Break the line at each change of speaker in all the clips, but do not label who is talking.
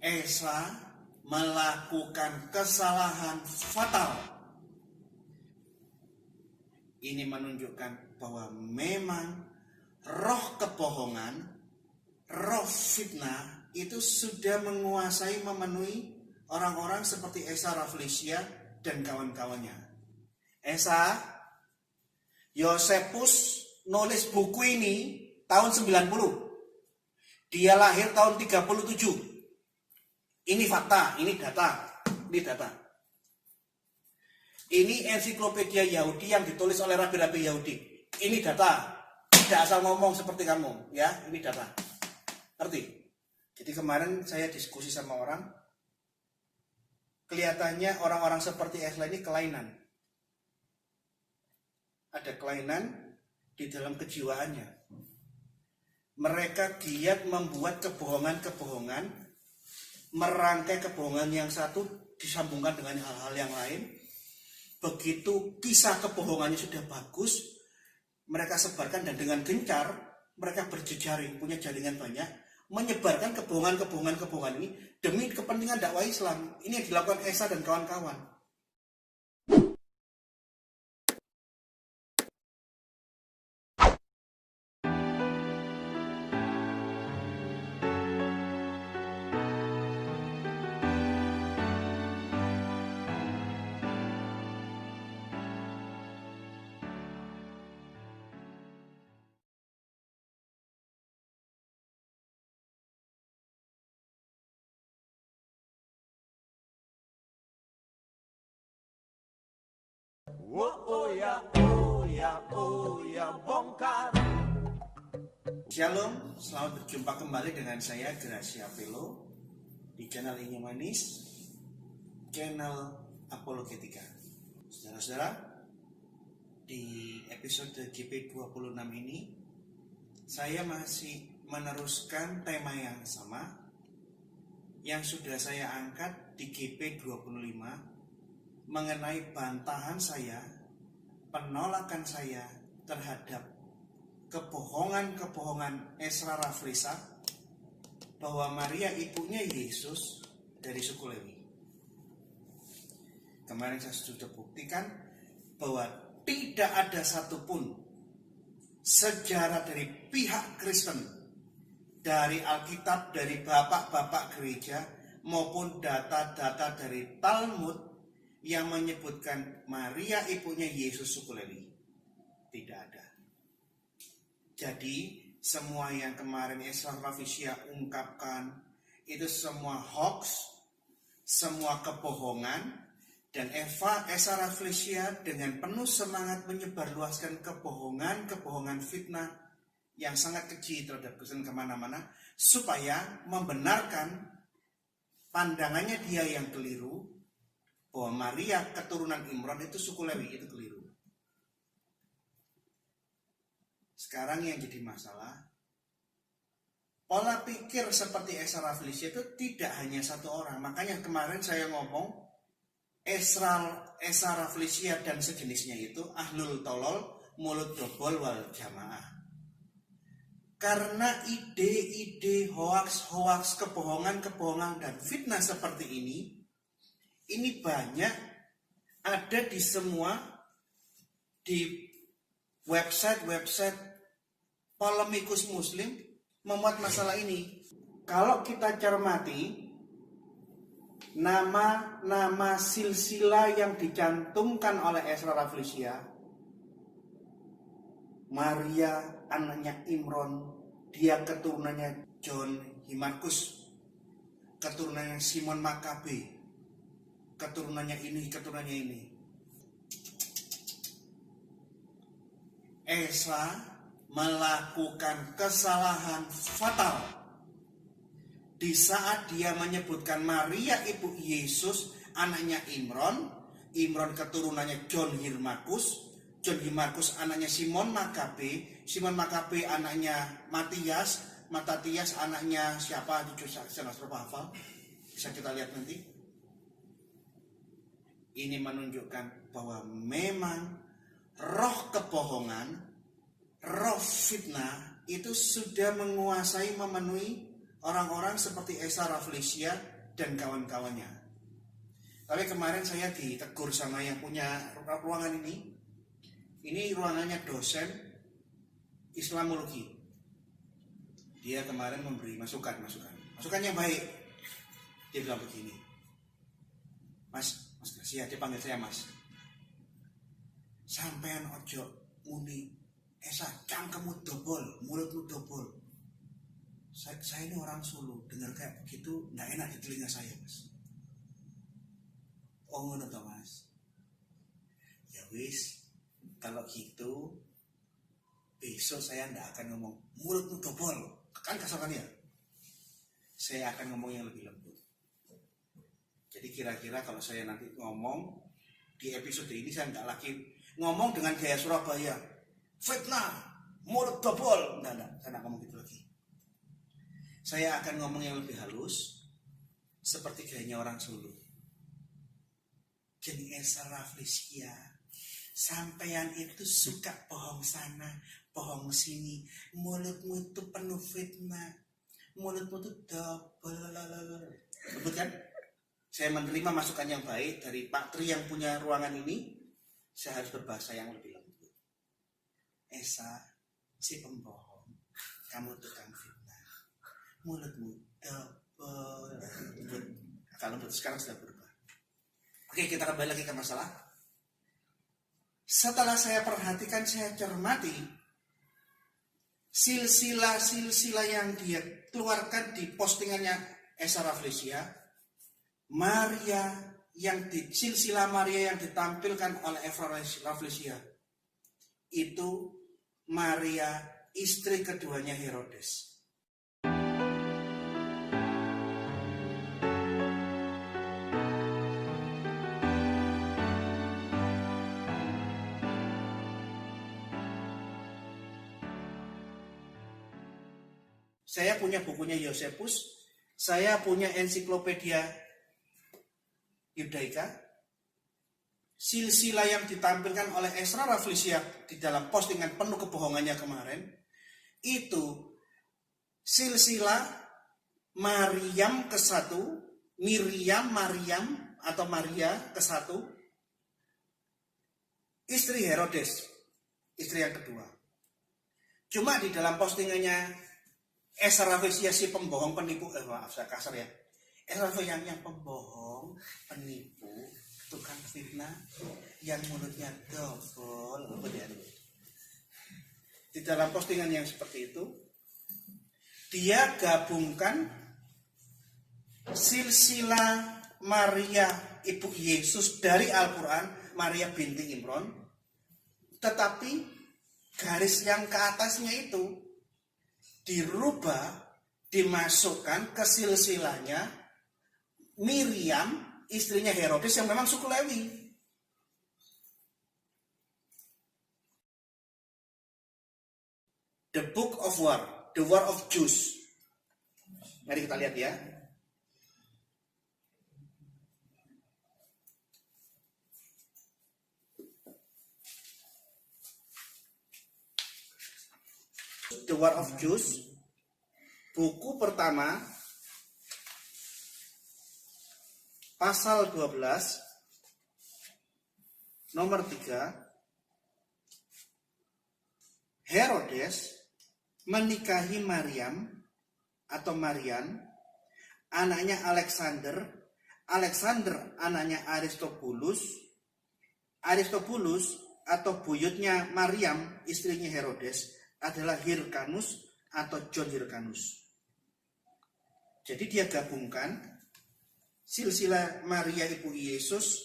Esa melakukan kesalahan fatal. Ini menunjukkan bahwa memang roh kebohongan, roh fitnah itu sudah menguasai, memenuhi orang-orang seperti Esa Rafflesia dan kawan-kawannya. Esa, Yosepus nulis buku ini tahun 90. Dia lahir tahun 37. Ini fakta, ini data. Ini ensiklopedia Yahudi yang ditulis oleh rabi-rabi Yahudi. Ini data. Tidak asal ngomong seperti kamu, ya. Ini data. Ngerti? Jadi kemarin saya diskusi sama orang, kelihatannya orang-orang seperti Esla ini kelainan. Ada kelainan di dalam kejiwaannya. Mereka giat membuat kebohongan-kebohongan, merangkai kebohongan yang satu disambungkan dengan hal-hal yang lain. Begitu kisah kebohongannya sudah bagus, mereka sebarkan dan dengan gencar mereka berjejaring, punya jaringan banyak, menyebarkan kebohongan-kebohongan ini demi kepentingan dakwah Islam. Ini yang dilakukan Esa dan kawan-kawan.
Bongkar.
Shalom, selamat berjumpa kembali dengan saya Gracia Velo di channel Inyo Manis, channel Apologetika. Saudara-saudara, di episode GP26 ini saya masih meneruskan tema yang sama yang sudah saya angkat di GP25 mengenai bantahan saya, penolakan saya terhadap kebohongan Esa Rafflesia bahwa Maria ibunya Yesus dari suku Lewi. Kemarin saya sudah buktikan bahwa tidak ada satupun sejarah dari pihak Kristen, dari Alkitab, dari bapak-bapak gereja maupun data-data dari Talmud yang menyebutkan Maria ibunya Yesus suku Lewi. Tidak ada. Jadi semua yang kemarin Esa Rafflesia ungkapkan itu semua hoax, semua kebohongan, dan Esa Rafflesia dengan penuh semangat menyebarluaskan kebohongan fitnah yang sangat keji terhadap Kristen kemana-mana supaya membenarkan pandangannya dia yang keliru bahwa Maria keturunan Imran itu suku Lewi, itu keliru. Sekarang yang jadi masalah, pola pikir seperti Esa Rafflesia itu tidak hanya satu orang. Makanya kemarin saya ngomong Esa Rafflesia dan sejenisnya itu ahlul tolol, mulut dobol wal jamaah. Karena ide-ide hoax, kebohongan dan fitnah seperti ini banyak ada di semua di website polemikus muslim memuat masalah ini. Kalau kita cermati nama silsilah yang dicantumkan oleh Esa Rafflesia, Maria anaknya Imron, dia keturunannya John Himarkus, keturunannya Simon Makabe, keturunannya ini. Esa melakukan kesalahan fatal di saat dia menyebutkan Maria ibu Yesus anaknya Imron keturunannya John Himarkus anaknya Simon Makabe anaknya Matatias anaknya siapa, saya hafal, bisa kita lihat nanti. Ini menunjukkan bahwa memang roh kebohongan, roh fitnah itu sudah menguasai, memenuhi orang-orang seperti Esa Rafflesia dan kawan-kawannya. Tapi kemarin saya ditegur sama yang punya ruangan ini. Ini ruangannya dosen Islamologi. Dia kemarin memberi masukan yang baik. Dia bilang begini, Mas Gracia, dia panggil saya Mas. Sampean ojo muni, Esa, cangkemmu dobol, mulutmu dobol. Saya ini orang Solo, dengar kayak begitu nggak enak di telinga saya, Mas. Oh ngono toh, Mas. Ya wis, kalau gitu besok saya nggak akan ngomong mulutmu dobol, kan kasar kan ya. Saya akan ngomong yang lebih lembut. Jadi kira-kira kalau saya nanti ngomong di episode ini, saya nggak lagi ngomong dengan gaya Surabaya, fitnah, mulut dobol, enggak, saya nggak ngomong gitu lagi. Saya akan ngomong yang lebih halus, seperti gayanya orang Solo. Jadi Esa Rafflesia, sampean itu suka bohong sana, bohong sini, mulutmu itu penuh fitnah, mulutmu itu double. Betul kan? Saya menerima masukan yang baik dari Pak Tri yang punya ruangan ini. Saya harus berbahasa yang lebih lembut. Esa, si pembohong, kamu tukang fitnah, mulutmu double. Kalau betul sekarang sudah berubah. Oke, kita kembali lagi ke masalah. Setelah saya perhatikan, saya cermati silsilah yang dia keluarkan di postingannya Esa Rafflesia, silsilah Maria yang ditampilkan oleh Esa Rafflesia itu Maria, istri keduanya Herodes. Saya punya bukunya Yosefus, saya punya ensiklopedia Yudaika. Silsilah yang ditampilkan oleh Esa Rafflesia di dalam postingan penuh kebohongannya kemarin, itu silsilah Mariam ke-1, Mariam atau Maria ke-1, istri Herodes, istri yang kedua. Cuma di dalam postingannya Esa Rafflesia, si pembohong penipu, maaf saya kasar ya, Esa Rafflesia yang pembohong, penipu, tukang fitnah, yang mulutnya double. Di dalam postingan yang seperti itu, dia gabungkan silsilah Maria Ibu Yesus dari Al-Quran, Maria binti Imron, tetapi garis yang ke atasnya itu dirubah, dimasukkan ke silsilahnya Miriam, istrinya Herodes yang memang suku Lewi. The Book of War, The War of Jews. Mari kita lihat ya. The War of Jews, buku pertama, pasal 12, nomor 3, Herodes menikahi Mariam atau Marian, anaknya Alexander anaknya Aristobulus atau buyutnya Mariam, istrinya Herodes, adalah Hyrcanus atau John Hyrcanus. Jadi dia gabungkan silsilah Maria Ibu Yesus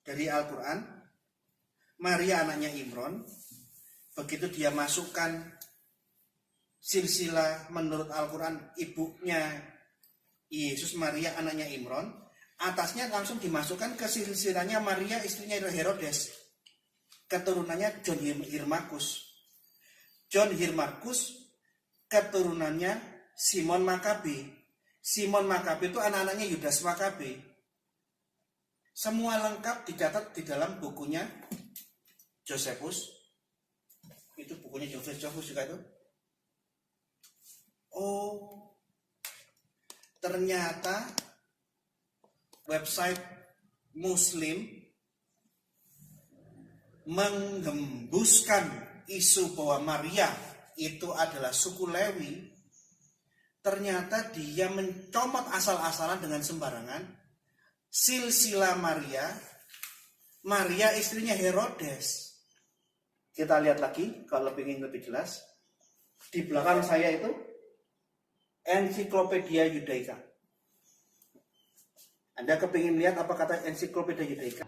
dari Al-Quran, Maria anaknya Imron. Begitu dia masukkan silsilah menurut Al-Quran ibunya Yesus, Maria anaknya Imron, atasnya langsung dimasukkan ke silsilahnya Maria istrinya Herodes, keturunannya John Hyrcanus. John Hyrcanus keturunannya Simon Makabe. Simon Makabe itu anak-anaknya Yudas Makabe. Semua lengkap dicatat di dalam bukunya Josephus. Itu bukunya Josephus juga itu. Oh, ternyata website Muslim menghembuskan isu bahwa Maria itu adalah suku Lewi. Ternyata dia mencomot asal-asalan dengan sembarangan silsilah Maria istrinya Herodes. Kita lihat lagi kalau ingin lebih jelas. Di belakang saya itu Ensiklopedia Yudaica. Anda kepingin lihat apa kata Ensiklopedia Yudaica?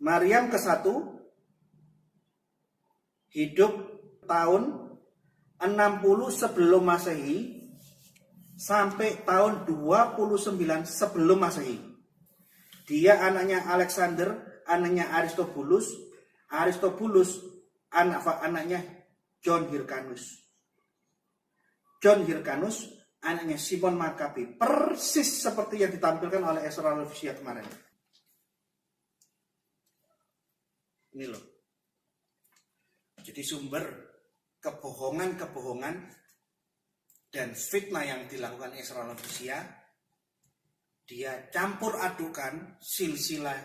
Maryam ke-1 hidup tahun 60 sebelum Masehi sampai tahun 29 sebelum Masehi. Dia anaknya Alexander, anaknya Aristobulus anaknya John Hyrcanus, anaknya Simon Makabe, persis seperti yang ditampilkan oleh Ezra Laufisia kemarin. Ini loh. Jadi sumber kebohongan dan fitnah yang dilakukan Ezra Laufisia, dia campur adukan silsilah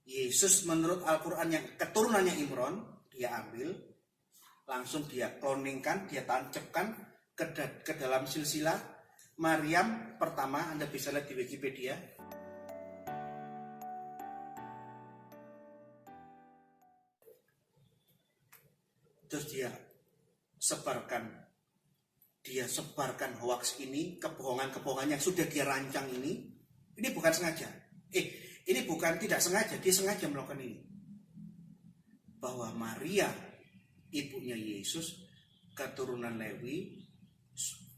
Yesus menurut Al-Quran yang keturunannya Imron, dia ambil, langsung dia kloningkan, dia tancapkan ke dalam silsilah Maryam pertama. Anda bisa lihat di Wikipedia. Terus dia sebarkan hoax ini, kebohongan yang sudah dia rancang ini bukan sengaja. Ini bukan tidak sengaja, dia sengaja melakukan ini. Bahwa Maria, ibunya Yesus, keturunan Lewi,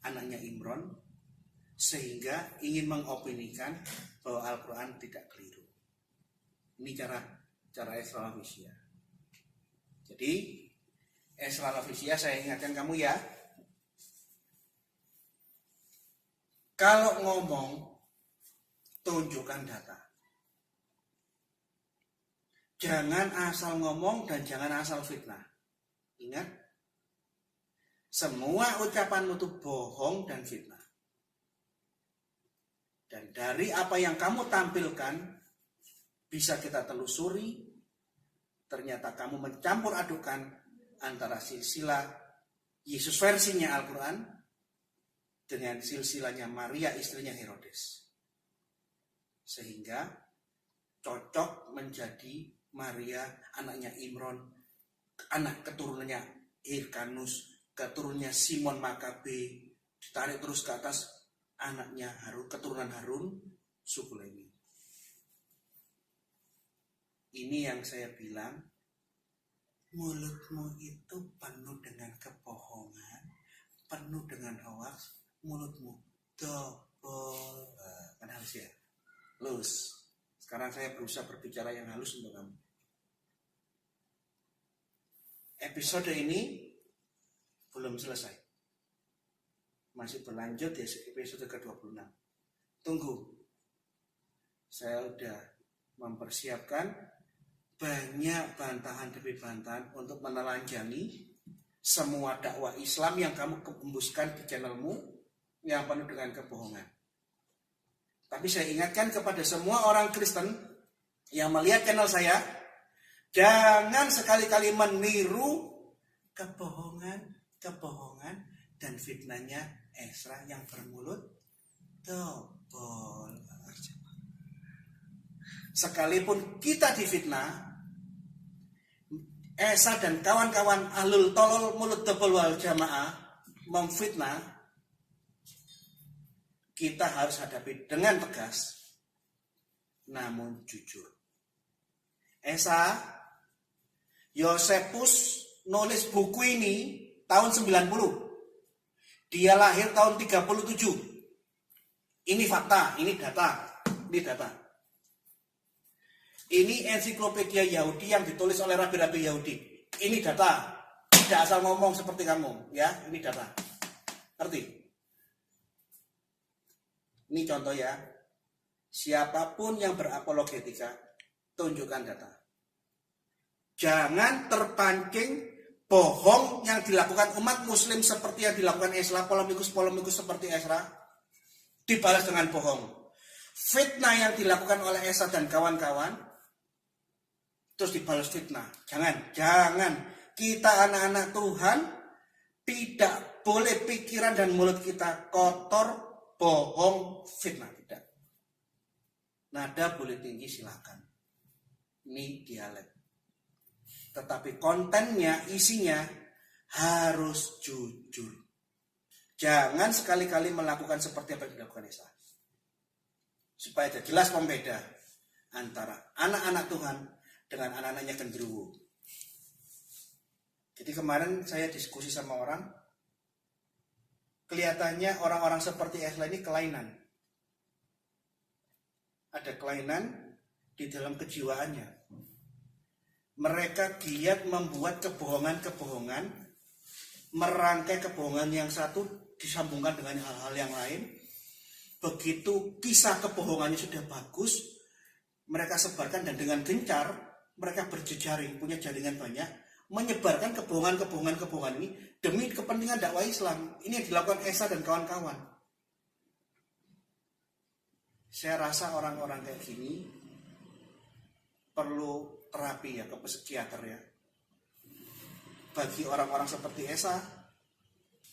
anaknya Imron, sehingga ingin mengopinikan bahwa Al-Quran tidak keliru. Ini cara Ezra Laufisia. Jadi Ezra Laufisia, saya ingatkan kamu ya, kalau ngomong tunjukkan data. Jangan asal ngomong dan jangan asal fitnah. Ingat, semua ucapanmu itu bohong dan fitnah. Dan dari apa yang kamu tampilkan bisa kita telusuri, ternyata kamu mencampur adukan antara silsilah Yesus versinya Al-Quran dengan silsilahnya Maria istrinya Herodes. Sehingga cocok menjadi Maria anaknya Imron, anak keturunannya Hyrcanus, keturunannya Simon Makabe, ditarik terus ke atas anaknya Harun, keturunan Harun, suku Lewi. Ini yang saya bilang, mulutmu itu penuh dengan kebohongan, penuh dengan hoax, mulutmu double. Kan halus ya? Halus. Sekarang saya berusaha berbicara yang halus untuk kamu. Episode ini belum selesai. Masih berlanjut ya, episode ke-26. Tunggu. Saya udah mempersiapkan banyak bantahan demi bantahan untuk menelanjangi semua dakwah Islam yang kamu kembuskan di channelmu yang penuh dengan kebohongan. Tapi saya ingatkan kepada semua orang Kristen yang melihat channel saya, jangan sekali-kali meniru kebohongan dan fitnahnya Ezra yang bermulut double. Sekalipun kita difitnah, Esa dan kawan-kawan ahlul tolol mulut double wal jamaah memfitnah, kita harus hadapi dengan tegas namun jujur. Esa Yosepus nulis buku ini tahun 90. Dia lahir tahun 37. Ini fakta, ini data. Ini ensiklopedia Yahudi yang ditulis oleh rabi-rabi Yahudi. Ini data. Tidak asal ngomong seperti kamu, ya. Ini data. Ngerti? Ini contoh ya. Siapapun yang berapologetika, tunjukkan data. Jangan terpancing bohong yang dilakukan umat muslim seperti yang dilakukan Esra, polemikus seperti Esra, dibalas dengan bohong. Fitnah yang dilakukan oleh Esra dan kawan-kawan, terus dibalas fitnah. Jangan. Kita anak-anak Tuhan, tidak boleh pikiran dan mulut kita kotor, bohong, fitnah. Tidak. Nada boleh tinggi silakan. Ini dialek. Tetapi kontennya, isinya harus jujur. Jangan sekali-kali melakukan seperti apa yang dilakukan Esra. Supaya jelas pembeda antara anak-anak Tuhan dengan anak-anaknya genderuwo. Jadi kemarin saya diskusi sama orang, kelihatannya orang-orang seperti Esra ini kelainan. Ada kelainan di dalam kejiwaannya. Mereka giat membuat kebohongan-kebohongan, merangkai kebohongan yang satu disambungkan dengan hal-hal yang lain. Begitu kisah kebohongannya sudah bagus, mereka sebarkan dan dengan gencar mereka berjejaring, punya jaringan banyak, menyebarkan kebohongan-kebohongan ini demi kepentingan dakwah Islam. Ini yang dilakukan Esra dan kawan-kawan. Saya rasa orang-orang kayak gini perlu terapi ya, ke psikiater ya. Bagi orang-orang seperti Esra,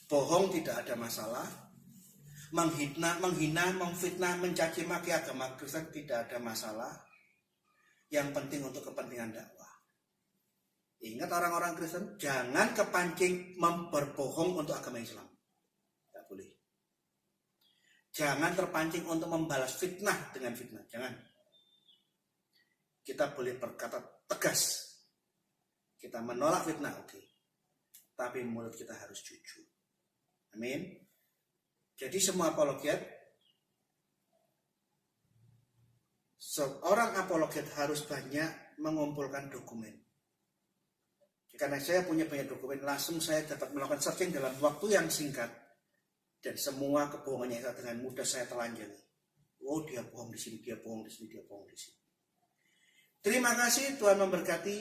bohong tidak ada masalah. Menghina, memfitnah, mencaci maki agama Kristen tidak ada masalah. Yang penting untuk kepentingan dakwah. Ingat orang-orang Kristen, jangan kepancing berbohong untuk agama Islam. Tidak boleh. Jangan terpancing untuk membalas fitnah dengan fitnah. Jangan. Kita boleh berkata tegas. Kita menolak fitnah, oke. Tapi mulut kita harus jujur. Amin. Jadi semua apologet, seorang apologet harus banyak mengumpulkan dokumen. Karena saya punya banyak dokumen, langsung saya dapat melakukan searching dalam waktu yang singkat. Dan semua kebohongannya dengan mudah saya telanjangi. Oh, dia bohong di sini, dia bohong di sini, dia bohong di sini. Terima kasih, Tuhan memberkati.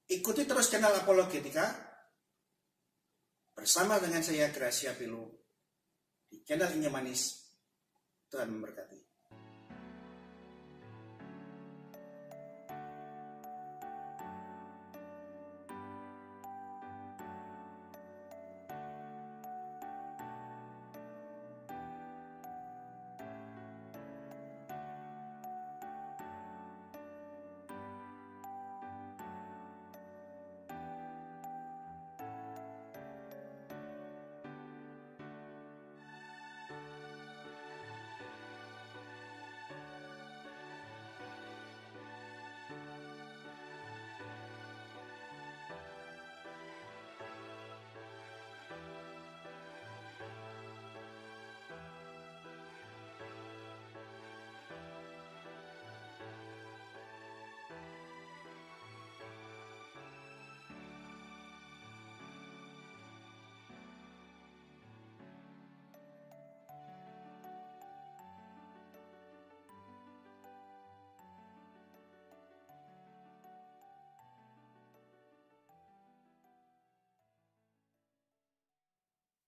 Ikuti terus channel Apologetika bersama dengan saya Gracia Pilu di channel Inyo Manis. Tuhan memberkati.